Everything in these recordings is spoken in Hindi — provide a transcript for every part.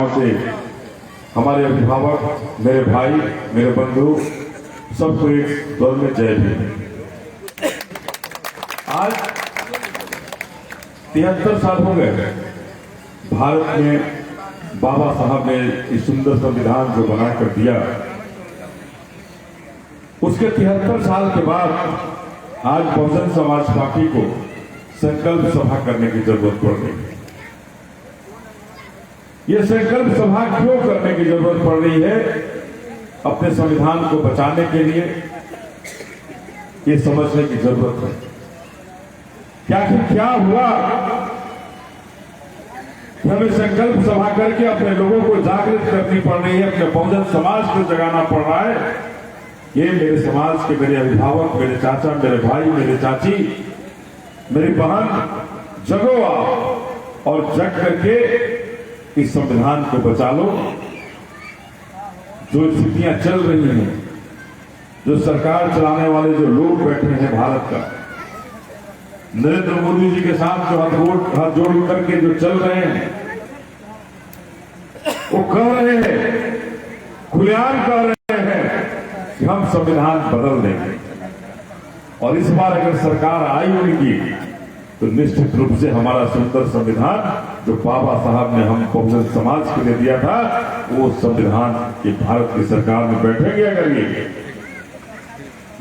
से हमारे अभिभावक, मेरे भाई, मेरे बंधु, सबको एक दौर में जय भीम। आज 73 साल हो गए भारत में बाबा साहब ने इस सुंदर संविधान जो बनाकर दिया। उसके 73 साल के बाद आज बहुजन समाज पार्टी को संकल्प सभा करने की जरूरत पड़ रही है। ये संकल्प सभा क्यों करने की जरूरत पड़ रही है? अपने संविधान को बचाने के लिए ये समझने की जरूरत है क्या हुआ कि हमें संकल्प सभा करके अपने लोगों को जागृत करनी पड़ रही है, अपने बहुजन समाज को जगाना पड़ रहा है। ये मेरे समाज के मेरे अभिभावक, मेरे चाचा, मेरे भाई, मेरे चाची, मेरी बहन, जगो आओ और जग करके इस संविधान को बचा लो। जो स्थितियां चल रही हैं, जो सरकार चलाने वाले जो लोग बैठे हैं भारत का, नरेंद्र मोदी जी के साथ जो हाथ जोड़ करके जो चल रहे हैं, वो कह रहे हैं, खुलेआम कह रहे हैं कि हम संविधान बदल देंगे। और इस बार अगर सरकार आई उनकी तो निश्चित रूप से हमारा सुंदर संविधान जो बाबा साहब ने हम बहुजन समाज के लिए दिया था, वो संविधान ये भारत की सरकार में बैठेंगे। अगर ये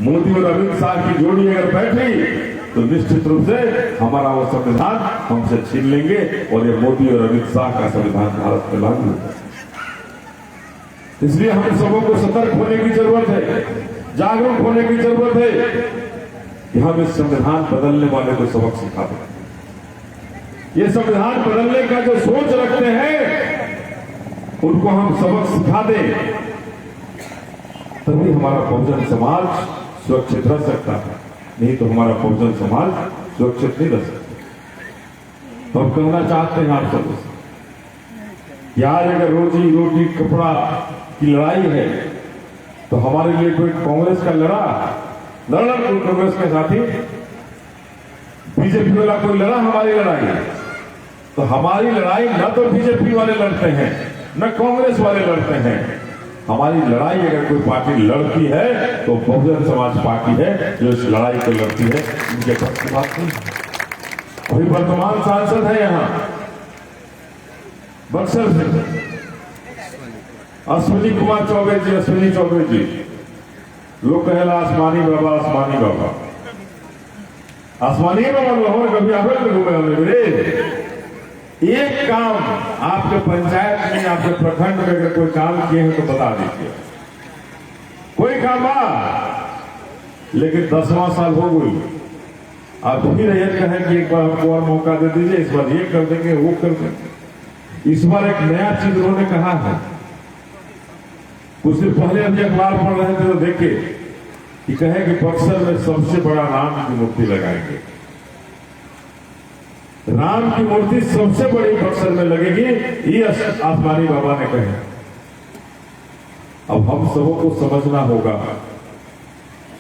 मोदी और अमित शाह की जोड़ी अगर बैठेगी तो निश्चित रूप से हमारा वो संविधान हमसे छीन लेंगे और ये मोदी और अमित शाह का संविधान भारत में लागू होगा। इसलिए हम सबों को सतर्क होने की जरूरत है, जागरूक होने की जरूरत है कि हम इस संविधान बदलने वाले को सबक सिखा दें। ये संविधान बदलने का जो सोच रखते हैं उनको हम सबक सिखा दें, तभी हमारा बहुजन समाज सुरक्षित रह सकता है। नहीं तो हमारा बहुजन समाज सुरक्षित नहीं रह सकता। तो हम कहना चाहते हैं आप सबसे कि आज अगर रोजी रोटी कपड़ा की लड़ाई है तो हमारे लिए कोई कांग्रेस का लड़ा कांग्रेस के साथी, बीजेपी वाला कोई लड़ा हमारी लड़ाई, तो हमारी लड़ाई न तो बीजेपी वाले लड़ते हैं न कांग्रेस वाले लड़ते हैं। हमारी लड़ाई अगर कोई पार्टी लड़ती है तो बहुजन समाज पार्टी है जो इस लड़ाई को लड़ती है। इनके पक्ष की बात नहीं। अभी वर्तमान सांसद है यहाँ बक्सर से अश्विनी कुमार चौबे जी, अश्विनी चौबे जी, लोग कहेला आसमानी बाबा, आसमानी बाबा, आसमानी बाबा कभी आप घूमे हमने मेरे। एक काम आपके पंचायत में, आपके प्रखंड में अगर कोई काम किए हैं तो बता दीजिए। कोई काम लेकिन 10वां साल हो गई, आप फिर ये कहें कि एक बार हमको और मौका दे दीजिए, इस बार ये कर देंगे, वो कर देंगे। इस बार एक नया चीज उन्होंने कहा है। कुछ दिन पहले अभी अखबार पढ़ रहे थे तो देखे कि कहे कि बक्सर में सबसे बड़ा राम की मूर्ति लगाएंगे। राम की मूर्ति सबसे बड़ी बक्सर में लगेगी, ये आसमानी बाबा ने कहा। अब हम सबों को समझना होगा,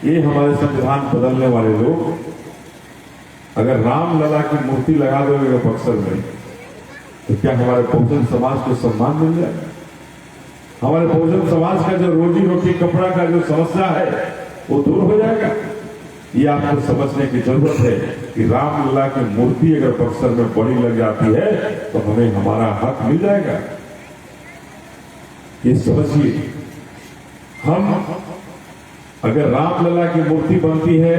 ये हमारे संविधान बदलने वाले लोग अगर राम लला की मूर्ति लगा दोगे बक्सर में तो क्या हमारे बहुजन समाज को सम्मान मिल जाएगा? हमारे बहुजन समाज का जो रोजी रोटी कपड़ा का जो समस्या है वो दूर हो जाएगा? ये आपको समझने की जरूरत है कि रामलला की मूर्ति अगर बक्सर में बड़ी लग जाती है तो हमें हमारा हक मिल जाएगा। ये समझिए, हम अगर रामलला की मूर्ति बनती है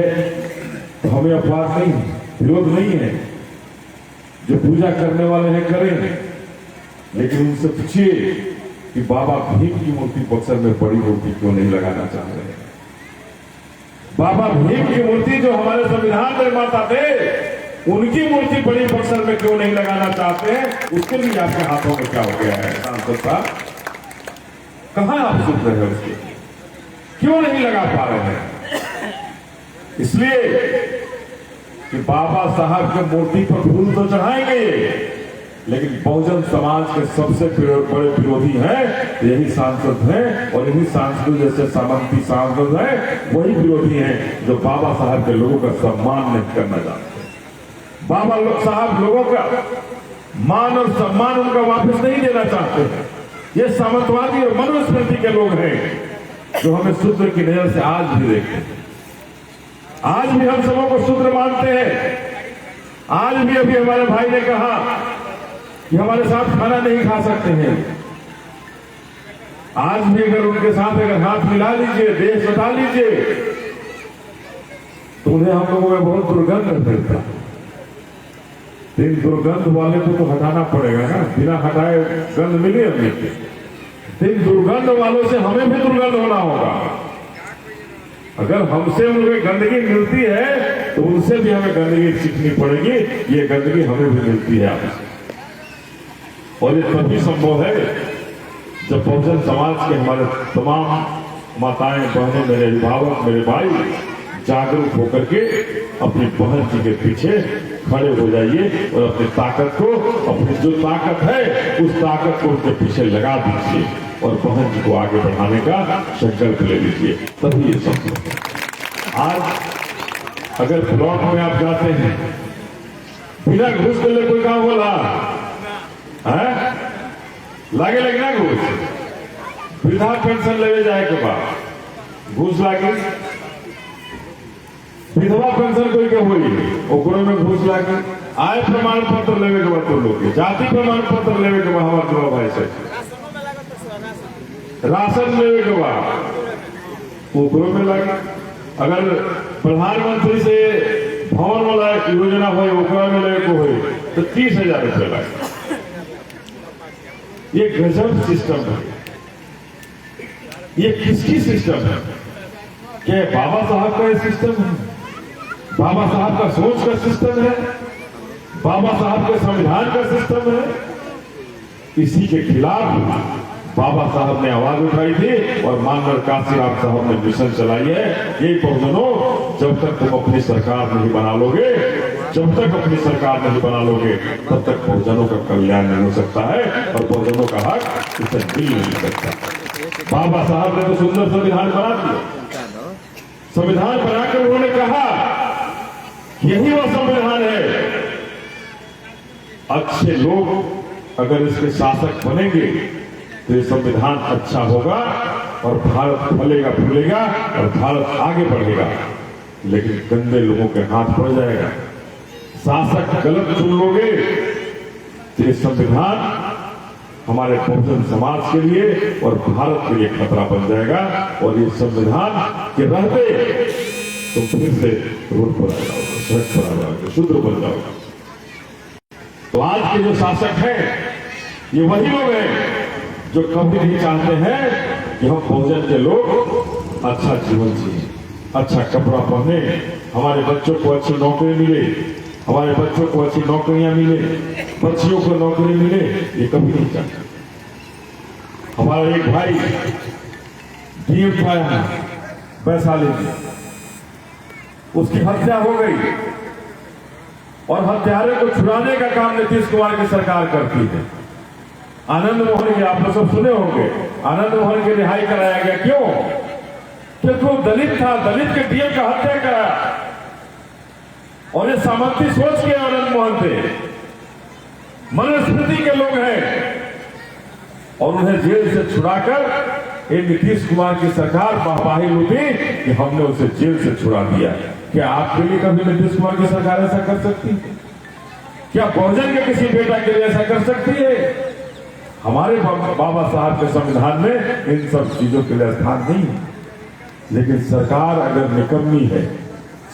तो हमें अपवाद नहीं, विरोध नहीं है। जो पूजा करने वाले हैं करें, लेकिन उनसे पूछिए कि बाबा भीम की मूर्ति बक्सर में बड़ी मूर्ति क्यों नहीं लगाना चाह रहे हैं? बाबा भीम की मूर्ति जो हमारे संविधान निर्माता थे, उनकी मूर्ति बड़ी बक्सर में क्यों नहीं लगाना चाहते हैं? उसके लिए आपके हाथों में क्या हो गया है सांसद साहब? कहां आप सुन रहे हैं? उसके क्यों नहीं लगा पा रहे हैं? इसलिए कि बाबा साहब की मूर्ति पर फूल तो चढ़ाएंगे, लेकिन बहुजन समाज के सबसे बड़े विरोधी हैं यही सांसद हैं, और यही सांसद जैसे सामंती सांसद हैं वही विरोधी हैं जो बाबा साहब के लोगों का सम्मान नहीं करना चाहते। बाबा साहब लोगों का मान और सम्मान उनका वापस नहीं देना चाहते। ये सामंतवादी और मनुस्मृति के लोग हैं जो हमें शूद्र की नजर से आज भी देखते हैं। आज भी हम सबों को शूद्र मानते हैं। आज भी अभी हमारे भाई ने कहा कि हमारे साथ खाना नहीं खा सकते हैं। आज भी अगर उनके साथ अगर हाथ मिला लीजिए, देश बता लीजिए, तो उन्हें हम लोगों में बहुत दुर्गंध मिलता है। इन दुर्गंध वाले को तो हटाना पड़ेगा ना, बिना हटाए गंध मिली हमें। इन दुर्गंध वालों से हमें भी दुर्गंध होना होगा। अगर हमसे उन्हें गंदगी मिलती है तो उनसे भी हमें गंदगी सीखनी पड़ेगी। ये गंदगी हमें भी मिलती है आपसे, और ये तभी संभव है जब बहुजन समाज के हमारे तमाम माताएं, बहनें, मेरे अभिभावक, मेरे भाई जागरूक होकर के अपनी बहन जी के पीछे खड़े हो जाइए और अपनी ताकत को, अपनी जो ताकत है उस ताकत को उनके पीछे लगा दीजिए और बहन जी को आगे बढ़ाने का संकल्प ले लीजिए, तभी ये संभव है। आज अगर प्लॉट में आप जाते हैं, बिना घूस के लिए कोई काम बोला है, लागे लगना घूस, वृद्धा पेंशन लेवे जाए के बाद घूस लागे, विधवा पेंशन कोई के हुई ओकरो में घूस लागे, आय प्रमाण पत्र लेवे के बाद तो लोग, जाति प्रमाण पत्र लेवे के बाद हमारे जुआ भाई से राशन लेवे के बाद ओकरो में लागे। अगर प्रधानमंत्री से भवन वाला योजना हो ओकरा में लेवे को हो तो 30,000 रुपये लागे। ये गजब सिस्टम है। ये किसकी सिस्टम है? क्या बाबा साहब का ये सिस्टम है? बाबा साहब का सोच का सिस्टम है? बाबा साहब के संविधान का सिस्टम है? इसी के खिलाफ बाबा साहब ने आवाज उठाई थी और मानवर काशीराम साहब ने मिशन चलाई है। ये बहुजनों, जब तक तुम अपनी सरकार नहीं बना लोगे, जब तक अपनी सरकार नहीं बना लोगे, तब तक बहुजनों का कल्याण नहीं हो सकता है और बहुजनों का हक इसे मिल नहीं सकता। बाबा साहब ने तो सुंदर संविधान बना दिया। संविधान बनाकर उन्होंने कहा यही वो संविधान है, अच्छे लोग अगर इसके शासक बनेंगे तो ये संविधान अच्छा होगा और भारत फलेगा फूलेगा और भारत आगे बढ़ेगा। लेकिन गंदे लोगों के हाथ पड़ जाएगा, शासक गलत चुन लोगे तो ये संविधान हमारे बहुजन समाज के लिए और भारत के लिए खतरा बन जाएगा और ये संविधान के रहते तो फिर से रोड पर आ जाओगे, सड़क पर आ जाओगे, शूद्र बन जाओगे। तो आज के जो शासक हैं ये वही लोग हैं जो कभी नहीं चाहते हैं कि हम बहुजन के लोग अच्छा जीवन जिए, अच्छा कपड़ा पहने, हमारे बच्चों को अच्छी नौकरी मिले, हमारे बच्चों को अच्छी नौकरियां मिले, बच्चियों को नौकरी मिले, ये कभी नहीं चाहते। हमारा एक भाई डीएम था वैशाली में, उसकी हत्या हो गई और हत्यारे को छुड़ाने का काम नीतीश कुमार की सरकार करती है। आनंद मोहन के आप लोग सब सुने होंगे, आनंद मोहन की रिहाई कराया गया। क्यों? क्योंकि वो दलित था, दलित के डीएम का हत्या कराया और ये सामंती सोच के आनंद मोहन थे, मनुस्मृति के लोग हैं और उन्हें जेल से छुड़ाकर ये नीतीश कुमार की सरकार वाहवाही लूटी कि हमने उसे जेल से छुड़ा दिया। क्या आपके लिए कभी नीतीश कुमार की सरकार ऐसा कर सकती है? क्या बहुजन के किसी बेटा के लिए ऐसा कर सकती है? हमारे बाबा साहब के संविधान में इन सब चीजों के लिए स्थान नहीं है। लेकिन सरकार अगर निकम्मी है,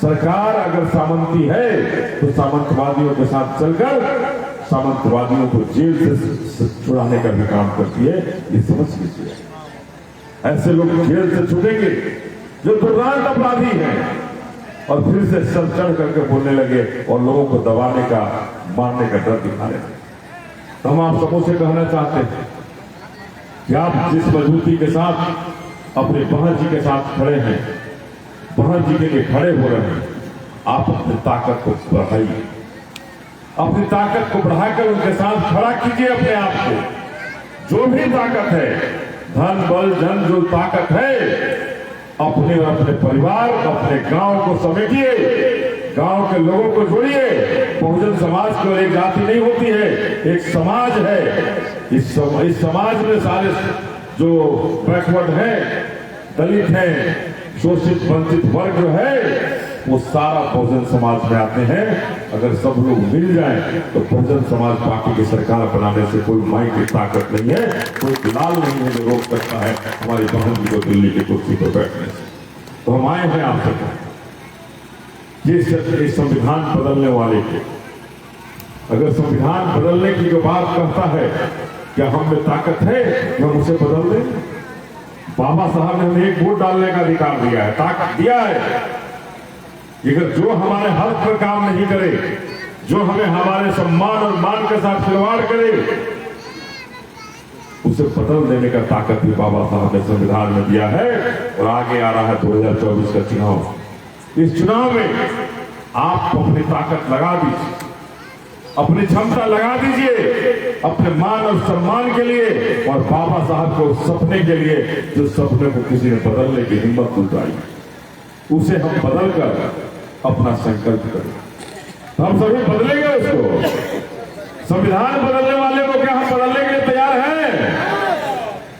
सरकार अगर सामंती है तो सामंतवादियों के साथ चलकर सामंतवादियों को जेल से छुड़ाने का भी काम करती है। ये समझ लीजिए, ऐसे लोग जेल से छूटेंगे जो दुर्दांत अपराधी हैं और फिर से सर चढ़ करके बोलने लगे और लोगों को दबाने का, मारने का डर दिखाने लगे। तो हम आप सबों से कहना चाहते हैं कि आप जिस मजबूती के साथ अपने बहन जी के साथ खड़े हैं, बहन जी के लिए खड़े हो रहे हैं, आप अपनी ताकत को बढ़ाइए, अपनी ताकत को बढ़ाकर उनके साथ खड़ा कीजिए अपने आप को। जो भी ताकत है, धन बल जन जो ताकत है, अपने और अपने परिवार, अपने गांव को समेटिए गांव के लोगों को जोड़िए। बहुजन समाज केवल एक जाति नहीं होती है, एक समाज है। इस समाज में सारे जो बैकवर्ड हैं, दलित हैं, शोषित वंचित वर्ग जो है, वो सारा बहुजन समाज में आते हैं। अगर सब लोग मिल जाएं तो बहुजन समाज पार्टी की सरकार बनाने से कोई माई की ताकत नहीं है, कोई दलाल नहीं है जो रोक सकता है हमारी बहन जी को दिल्ली की कुर्सी पर बैठने से। तो हम आए हैं आपसे ये संविधान बदलने वाले के, अगर संविधान बदलने की जो बात कहता है, क्या हम में ताकत है कि हम उसे बदल दें? बाबा साहब ने हमें एक वोट डालने का अधिकार दिया है, ताकत दिया है। अगर जो हमारे हक पर काम नहीं करे, जो हमें हमारे सम्मान और मान के साथ खिलवाड़ करे, उसे बदल देने का ताकत भी बाबा साहब ने संविधान में दिया है। और आगे आ रहा है 2024 का चुनाव। इस चुनाव में आप अपनी ताकत लगा दीजिए, अपनी क्षमता लगा दीजिए अपने मान और सम्मान के लिए और बाबा साहब को सपने के लिए, जो सपने को किसी ने बदलने की हिम्मत जुटाई, उसे हम बदल कर अपना संकल्प करें। तो हम सभी बदलेंगे उसको। संविधान बदलने वाले को क्या हम बदलने के लिए तैयार हैं?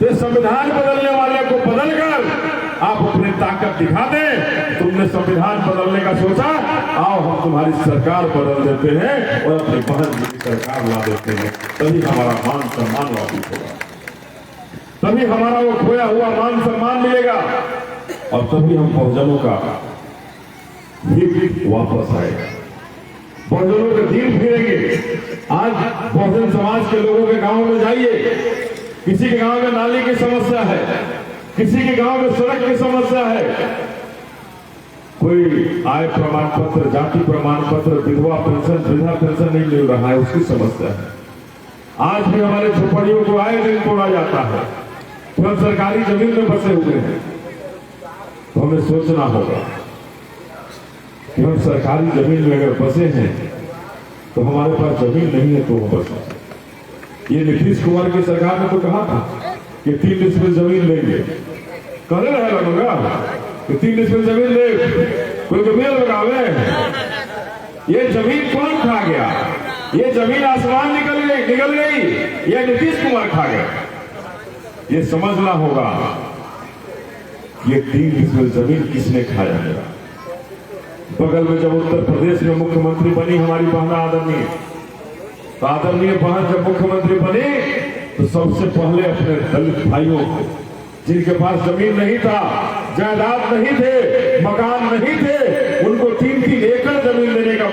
तो संविधान बदलने वाले को बदलकर आप अपनी ताकत दिखा दें। तुमने संविधान बदलने का सोचा, आओ हम तुम्हारी सरकार बदल देते हैं और अपनी बहन जी की सरकार ला देते हैं। तभी हमारा मान सम्मान वापिस होगा, तभी हमारा वो खोया हुआ मान सम्मान मिलेगा और तभी हम बहुजनों का हित वापस आएगा, बहुजनों के दिन फिरेंगे। आज बहुजन समाज के लोगों के गांव में जाइए, किसी के गांव में नाली की समस्या है, किसी के गांव में सड़क की समस्या है, कोई आय प्रमाण पत्र, जाति प्रमाण पत्र, विधवा पेंशन, वृद्धा पेंशन नहीं मिल रहा है, उसकी समस्या है। आज भी हमारे झोपड़ियों को आए दिन तोड़ा जाता है, तो हम सरकारी जमीन में बसे हुए हैं। तो हमें सोचना होगा कि हम सरकारी जमीन में अगर बसे हैं तो हमारे पास जमीन नहीं है तो हम बसे। ये नीतीश कुमार की सरकार ने तो कहा था कि 3 डिसमिल जमीन लेंगे, कहने रहे लगेगा कि 3 डिसमिल जमीन ले, कोई जमीन लगावे। ये जमीन कौन खा गया? ये जमीन आसमान निकल गई, ये नीतीश कुमार खा गया। ये समझना होगा ये 3 डिसमिल जमीन किसने खाया है। बगल में जब उत्तर प्रदेश में मुख्यमंत्री बनी हमारी बहन आदरणीय, तो आदरणीय बहन जब मुख्यमंत्री बनी तो सबसे पहले अपने दलित भाइयों को, जिनके पास जमीन नहीं था, जायदाद नहीं थे, मकान नहीं थे, उनको 3-3 एकड़ जमीन देने का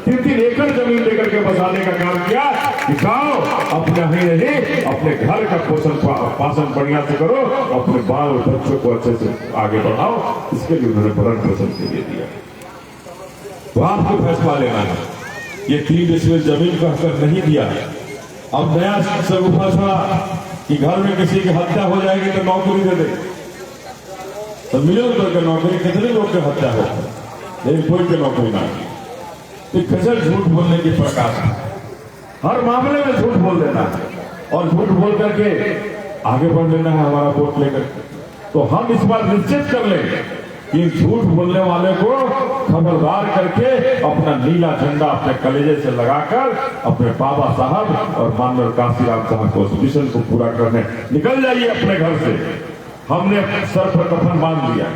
3-3 एकड़ जमीन देकर के बसाने का काम किया। दिखाओ अपने ही नहीं, अपने घर का पोषण बढ़िया से करो, अपने बाल और बच्चों को अच्छे से आगे बढ़ाओ। इसके लिए उन्होंने भरण पोषण के लिए दिया। तो आपको फैसला लेना है। ये 3 डिसमिल जमीन कहकर नहीं दिया। अब नया सगुफा था कि घर में किसी की हत्या हो जाएगी तो नौकरी दे दे, तो मिलियन की नौकरी, कितने लोग की हत्या हो, लेकिन कोई की नौकरी ना। तो खजल झूठ बोलने की प्रकार है, हर मामले में झूठ बोल देना है और झूठ बोल करके आगे बढ़ लेना है हमारा वोट लेकर। तो हम इस बार निश्चित कर लेंगे कि झूठ बोलने वाले को खबरदार करके अपना नीला झंडा अपने कलेजे से लगाकर अपने बाबा साहब और माननीय काशीराम साहब को उस मिशन को पूरा करने निकल जाइए अपने घर से। हमने सर पर कफन बांध दिया,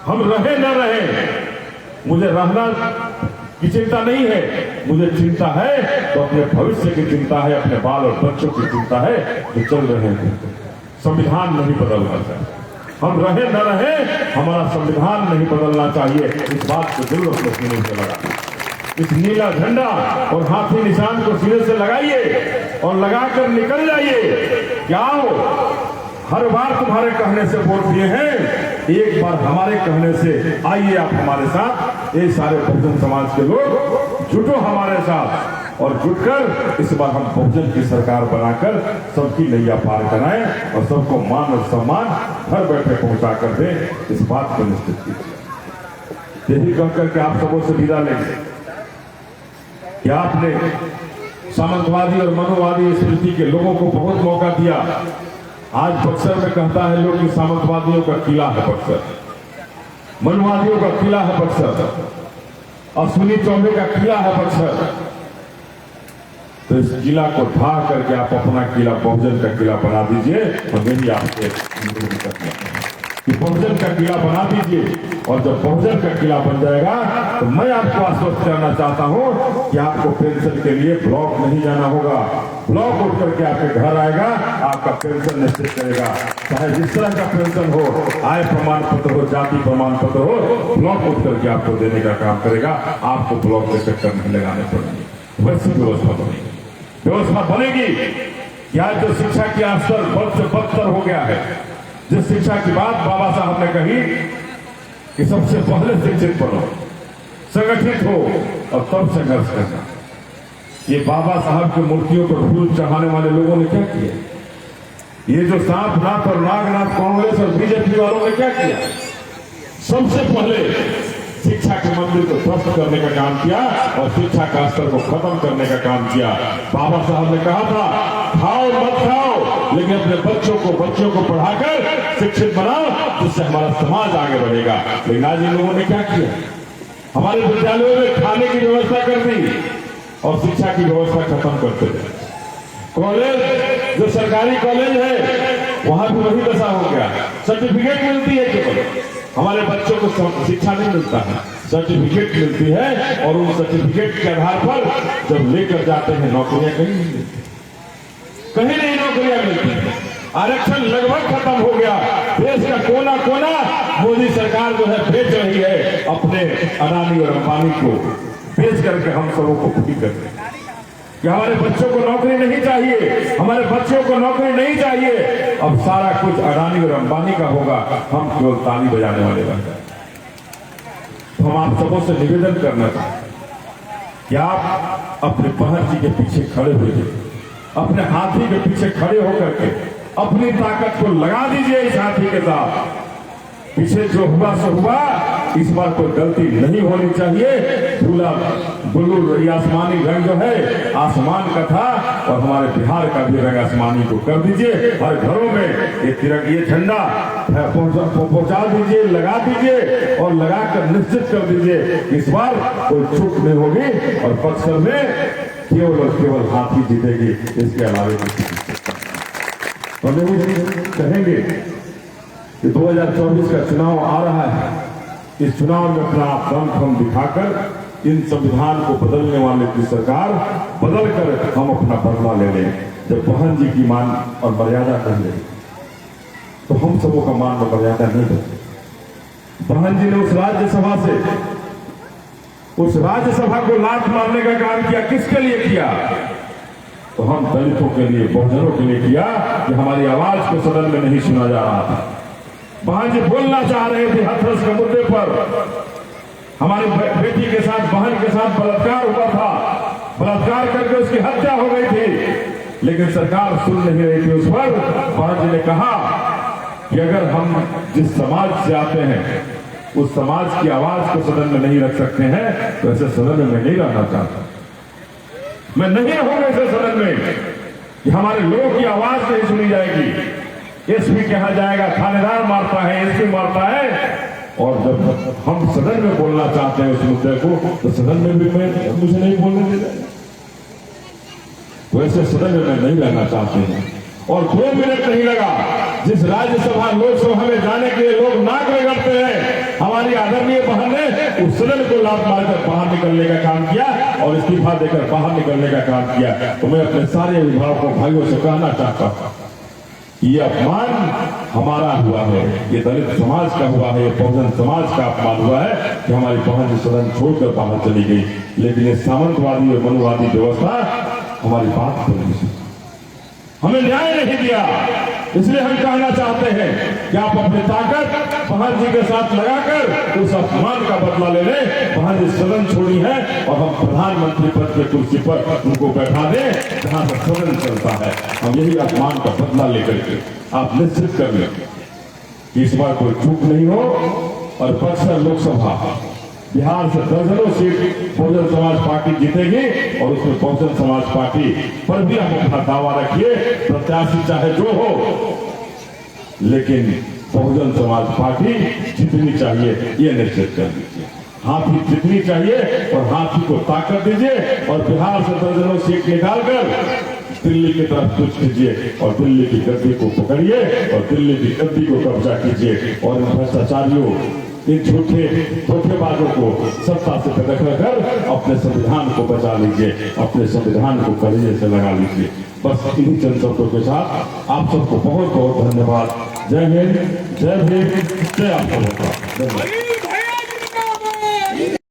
हम रहे न रहे, मुझे रहना की चिंता नहीं है, मुझे चिंता है तो अपने भविष्य की चिंता है, अपने बाल और बच्चों की चिंता है जो चल रहे हैं। संविधान नहीं बदलना चाहिए, हम रहे न रहे, हमारा संविधान नहीं बदलना चाहिए। इस बात को दिल अपने सीने से लगा, इस नीला झंडा और हाथी निशान को सीने से लगाइए और लगाकर निकल जाइए। क्या हो, हर बार तुम्हारे कहने से वोट दिए हैं, एक बार हमारे कहने से आइए आप हमारे साथ। ये सारे बहुजन समाज के लोग जुटो हमारे साथ और जुटकर इस बार हम बहुजन की सरकार बनाकर सबकी नैया पार कराएं और सबको मान और सम्मान घर बैठे पहुंचा कर दें। इस बात को निश्चित कीजिए। यही कहकर के आप सबों से विदा लेंगे कि आपने सामंतवादी और मनोवादी स्मृति के लोगों को बहुत मौका दिया। आज बक्सर में कहता है लोग कि सामंतवादियों का किला है बक्सर, मनवादियों का किला है बक्सर। अश्विनी चौबे का किला है बक्सर, तो इस किला को ढा करके आप अपना किला बहुजन का किला बना दीजिए। और मेरी आपसे कि बहुजन का किला बना दीजिए, और जब बहुजन का किला बन जाएगा तो मैं आपको आश्वस्त करना चाहता हूं कि आपको पेंशन के लिए ब्लॉक नहीं जाना होगा। ब्लॉक उठ करके आपके घर आएगा, आपका पेंशन निश्चित करेगा, चाहे जिस तरह का पेंशन हो, आय प्रमाण पत्र हो, जाति प्रमाण पत्र हो, ब्लॉक उठ करके आपको देने का काम करेगा। आपको ब्लॉक के चक्कर नहीं लगाने पड़ेंगे। वैसी व्यवस्था बनेगी, व्यवस्था बनेगी। क्या जो शिक्षा की स्तर बद से बदतर हो गया है, जिस शिक्षा की बात बाबा साहब ने कही कि सबसे पहले शिक्षित बनो, संगठित हो और तब संघर्ष करना, ये बाबा साहब की मूर्तियों पर फूल चढ़ाने वाले लोगों ने क्या किया? ये जो सांपनाथ और नागनाथ कांग्रेस और बीजेपी वालों ने क्या किया? सबसे पहले शिक्षा के मंदिर को ध्वस्त करने का काम किया और शिक्षा का स्तर को खत्म करने का काम किया। बाबा साहब ने कहा था, खाओ मत खाओ, लेकिन अपने बच्चों को पढ़ाकर शिक्षित बनाओ, जिससे हमारा समाज आगे बढ़ेगा। लेकिन आज इन लोगों ने क्या किया? हमारे विद्यालयों में खाने की व्यवस्था कर दी और शिक्षा की व्यवस्था खत्म करते थे। कॉलेज जो सरकारी कॉलेज है वहां भी वही दशा हो गया। सर्टिफिकेट मिलती है केवल, हमारे बच्चों को शिक्षा नहीं मिलता है, सर्टिफिकेट मिलती है और उन सर्टिफिकेट के आधार पर जब लेकर जाते हैं नौकरियां कहीं नहीं मिलती, कहीं नहीं नौकरियां मिलती है। आरक्षण लगभग खत्म हो गया। देश का कोना कोना मोदी सरकार जो है बेच रही है अपने अडानी और अंबानी को, बेच करके हम सबों को खुदी करते हैं कि हमारे बच्चों को नौकरी नहीं चाहिए, हमारे बच्चों को नौकरी नहीं चाहिए। अब सारा कुछ अडानी और अंबानी का होगा, हम केवल ताली बजाने वाले बन जाए। तो हम आप सबों से निवेदन करना चाहते कि आप अपने बहन जी के पीछे खड़े हुए, अपने हाथी के पीछे खड़े होकर के अपनी ताकत को लगा दीजिए इस हाथी के साथ। पीछे जो हुआ सो हुआ, इस बार कोई गलती नहीं होनी चाहिए। झूला ब्लू ये आसमानी रंग जो है आसमान का था और हमारे बिहार का भी रंग आसमानी को कर दीजिए। हर घरों में ये तिरंगा ये झंडा पहुंचा दीजिए, लगा दीजिए और लगाकर निश्चित कर दीजिए इस बार कोई चूक नहीं होगी और बक्सर में केवल और केवल हाथी जीतेगी, इसके अलावा कहेंगे कि 2024 का चुनाव आ रहा है। इस चुनाव में अपना दम दिखाकर इन संविधान को बदलने वाले की सरकार बदल कर हम अपना बदला ले लें। जब बहन जी की मान और मर्यादा कर ले तो हम सबों का मान और मर्यादा नहीं बचे। बहन जी ने उस राज्यसभा से उस राज्यसभा को लात मारने का काम किया, किसके लिए किया? तो हम दलितों के लिए, बहुजनों के लिए किया कि हमारी आवाज को सदन में नहीं सुना जा रहा था। बहन जी बोलना चाह रहे थे हाथरस के मुद्दे पर, हमारी बेटी के साथ, बहन के साथ बलात्कार हुआ था, बलात्कार करके उसकी हत्या हो गई थी, लेकिन सरकार सुन नहीं रही थी उस पर। बहन जी ने कहा कि अगर हम जिस समाज से आते हैं उस समाज की आवाज को सदन में नहीं रख सकते हैं तो ऐसे सदन में नहीं रहना चाहता, मैं नहीं रहूंगा ऐसे सदन में कि हमारे लोगों की आवाज नहीं सुनी जाएगी। एसपी कहा जाएगा थानेदार मारता है, एसपी मारता है, और जब हम सदन में बोलना चाहते हैं उस मुद्दे को तो सदन में भी मुझे नहीं बोलने दे जाएगा। वैसे सदन में मैं नहीं रहना चाहते हैं। और 2 मिनट नहीं लगा, जिस राज्यसभा लोकसभा में जाने के लिए लोग नाक रगड़ते हैं, हमारी आदरणीय बहन ने उस सदन को लात मारकर बाहर निकलने का काम किया और इस्तीफा देकर बाहर निकलने का काम किया। तो मैं अपने सारे अभिभावकों भाइयों से कहना चाहता हूं, ये अपमान हमारा हुआ है, ये दलित समाज का हुआ है, ये बहुजन समाज का अपमान हुआ है कि हमारी बहन सदन छोड़कर बाहर चली गई। लेकिन ये सामंतवादी और मनुवादी व्यवस्था हमारी बात को नहीं सुनी, हमें न्याय नहीं दिया। इसलिए हम कहना चाहते हैं कि आप अपनी ताकत बहन जी के साथ लगाकर उस अपमान का बदला ले लें। बहन जी सदन छोड़ी है और हम प्रधानमंत्री पद की कुर्सी पर उनको बैठा दें जहां पर सदन चलता है। हम यही अपमान का बदला लेकर के आप निश्चित कर लें कि इस बार कोई चूक नहीं हो। और बक्सर लोकसभा बिहार से दर्जनों सीट बहुजन समाज पार्टी जीतेगी और उसमें बहुजन समाज पार्टी पर भी हम अपना दावा रखिए, प्रत्याशी चाहे जो हो, लेकिन बहुजन समाज पार्टी जीतनी चाहिए, ये निश्चित कर दीजिए। हाथी जितनी चाहिए और हाथी को ताकत दीजिए और बिहार से दर्जनों सीट निकालकर दिल्ली की तरफ कुछ कीजिए और दिल्ली की गद्दी को पकड़िए और दिल्ली की गद्दी को कब्जा कीजिए और इन भ्रष्टाचारियों, इन झूठे धोखेबाजों को सत्ता से पकड़ कर अपने संविधान को बचा लीजिए, अपने संविधान को कलेजे से लगा लीजिए। बस इन्हीं चंद शब्दों के साथ आप सबको बहुत बहुत धन्यवाद। जय हिंद, जय भीम, जय आप सबका धन्यवाद।